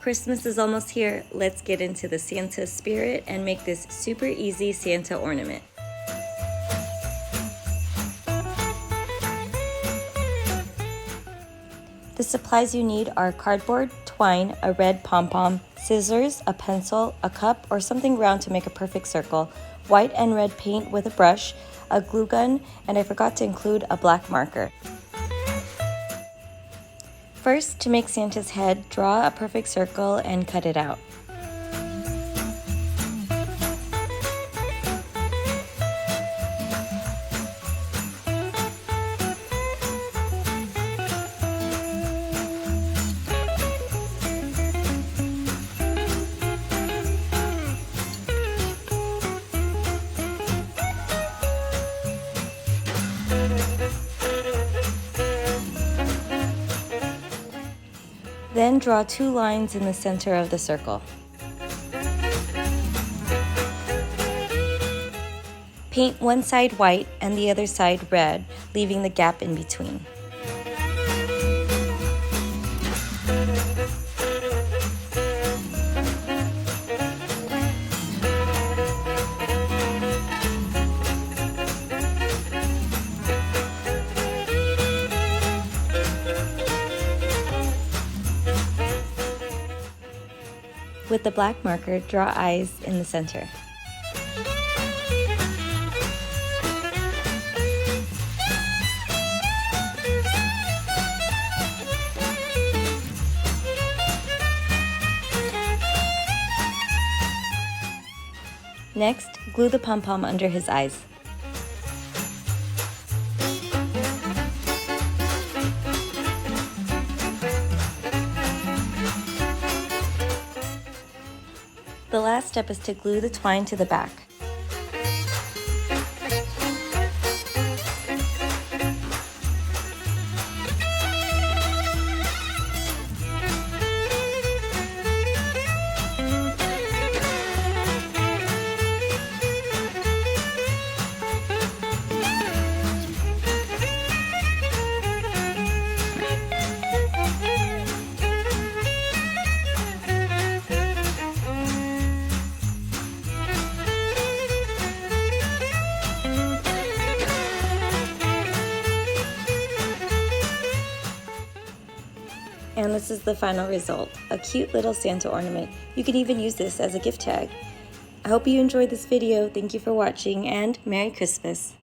Christmas is almost here, let's get into the Santa spirit and make this super easy Santa ornament. The supplies you need are cardboard, twine, a red pom-pom, scissors, a pencil, a cup or something round to make a perfect circle, white and red paint with a brush, a glue gun, and I forgot to include a black marker. First, to make Santa's head, draw a perfect circle and cut it out. Then draw 2 lines in the center of the circle. Paint one side white and the other side red, leaving the gap in between. With the black marker, draw eyes in the center. Next, glue the pom-pom under his eyes. The last step is to glue the twine to the back. And this is the final result, a cute little Santa ornament. You can even use this as a gift tag. I hope you enjoyed this video. Thank you for watching and Merry Christmas.